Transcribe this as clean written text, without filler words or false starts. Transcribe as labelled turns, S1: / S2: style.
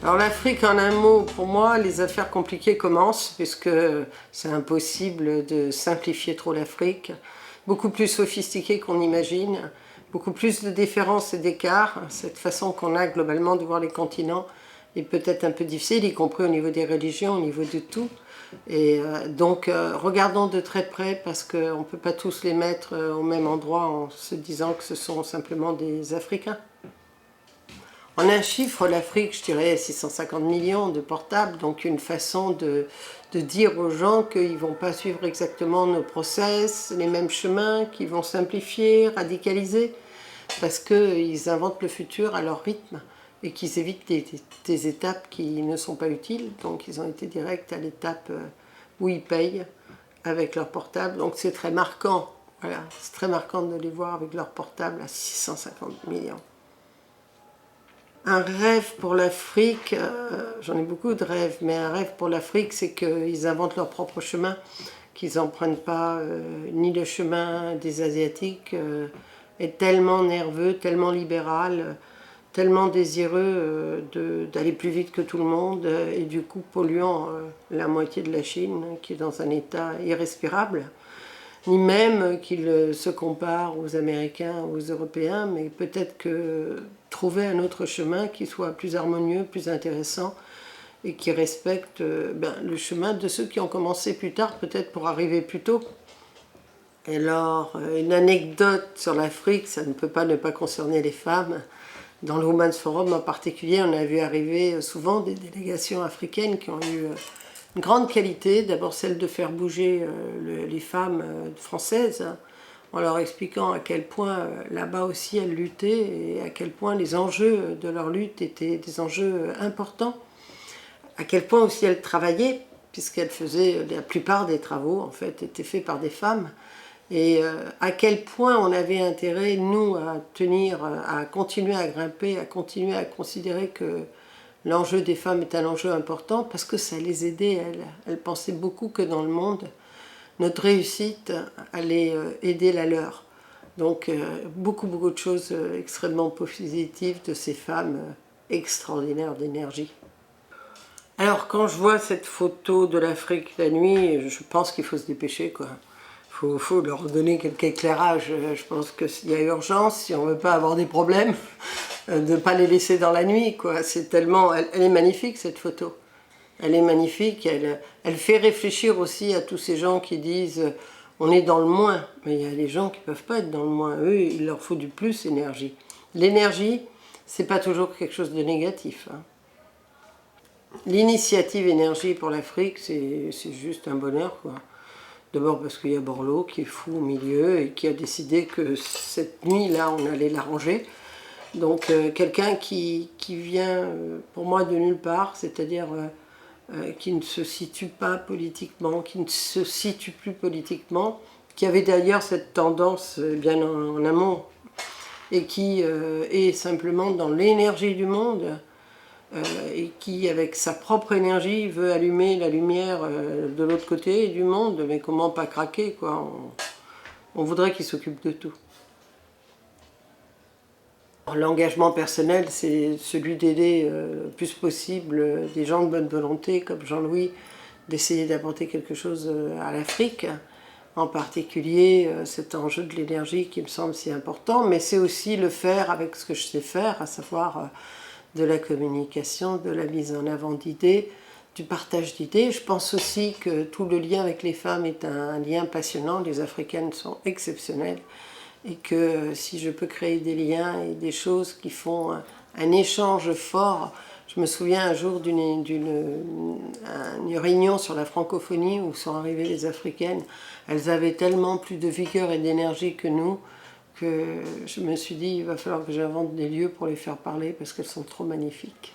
S1: Alors l'Afrique, en un mot, pour moi, les affaires compliquées commencent, puisque c'est impossible de simplifier trop l'Afrique. Beaucoup plus sophistiqué qu'on imagine, beaucoup plus de différences et d'écarts. Cette façon qu'on a globalement de voir les continents est peut-être un peu difficile, y compris au niveau des religions, au niveau de tout. Et donc regardons de très près, parce qu'on ne peut pas tous les mettre au même endroit en se disant que ce sont simplement des Africains. En un chiffre, l'Afrique, je dirais 650 millions de portables, donc une façon de dire aux gens qu'ils ne vont pas suivre exactement nos process, les mêmes chemins, qu'ils vont simplifier, radicaliser, parce qu'ils inventent le futur à leur rythme et qu'ils évitent des étapes qui ne sont pas utiles. Donc ils ont été directs à l'étape où ils payent avec leur portable. Donc c'est très marquant, voilà, c'est très marquant de les voir avec leur portable à 650 millions. Un rêve pour l'Afrique, j'en ai beaucoup de rêves, mais un rêve pour l'Afrique, c'est qu'ils inventent leur propre chemin, qu'ils n'empruntent pas ni le chemin des Asiatiques, est tellement nerveux, tellement libéral, tellement désireux d'aller plus vite que tout le monde, et du coup polluant la moitié de la Chine, qui est dans un état irrespirable. Ni même qu'ils se comparent aux Américains, aux Européens, mais peut-être que trouver un autre chemin qui soit plus harmonieux, plus intéressant et qui respecte le chemin de ceux qui ont commencé plus tard, peut-être pour arriver plus tôt. Et alors, une anecdote sur l'Afrique, ça ne peut pas ne pas concerner les femmes. Dans le Women's Forum en particulier, on a vu arriver souvent des délégations africaines qui ont eu une grande qualité, d'abord celle de faire bouger les femmes françaises, en leur expliquant à quel point là-bas aussi elles luttaient et à quel point les enjeux de leur lutte étaient des enjeux importants, à quel point aussi elles travaillaient, puisqu'elles faisaient, la plupart des travaux en fait étaient faits par des femmes, et à quel point on avait intérêt, nous, à tenir, à continuer à grimper, à continuer à considérer que l'enjeu des femmes est un enjeu important, parce que ça les aidait, elles pensaient beaucoup que dans le monde, notre réussite allait aider la leur. Donc beaucoup de choses extrêmement positives de ces femmes extraordinaires d'énergie. Alors quand je vois cette photo de l'Afrique la nuit, je pense qu'il faut se dépêcher, quoi. Faut leur donner quelque éclairage. Je pense qu'il y a urgence, si on ne veut pas avoir des problèmes, de ne pas les laisser dans la nuit, quoi. C'est tellement... Elle est magnifique, cette photo. Elle est magnifique, elle fait réfléchir aussi à tous ces gens qui disent on est dans le moins. Mais il y a des gens qui ne peuvent pas être dans le moins. Eux, il leur faut du plus énergie. L'énergie, c'est pas toujours quelque chose de négatif, hein. L'initiative énergie pour l'Afrique, c'est juste un bonheur, quoi. D'abord parce qu'il y a Borloo qui est fou au milieu et qui a décidé que cette nuit-là, on allait l'arranger. Donc quelqu'un qui vient, pour moi, de nulle part, c'est-à-dire qui ne se situe pas politiquement, qui ne se situe plus politiquement, qui avait d'ailleurs cette tendance bien en amont, et qui est simplement dans l'énergie du monde, et qui, avec sa propre énergie, veut allumer la lumière de l'autre côté du monde, mais comment pas craquer, quoi. On voudrait qu'il s'occupe de tout. L'engagement personnel, c'est celui d'aider le plus possible des gens de bonne volonté, comme Jean-Louis, d'essayer d'apporter quelque chose à l'Afrique, en particulier cet enjeu de l'énergie qui me semble si important, mais c'est aussi le faire avec ce que je sais faire, à savoir de la communication, de la mise en avant d'idées, du partage d'idées. Je pense aussi que tout le lien avec les femmes est un lien passionnant. Les Africaines sont exceptionnelles et que si je peux créer des liens et des choses qui font un échange fort. Je me souviens un jour d'une réunion sur la francophonie où sont arrivées les Africaines. Elles avaient tellement plus de vigueur et d'énergie que nous, que je me suis dit il va falloir que j'invente des lieux pour les faire parler parce qu'elles sont trop magnifiques.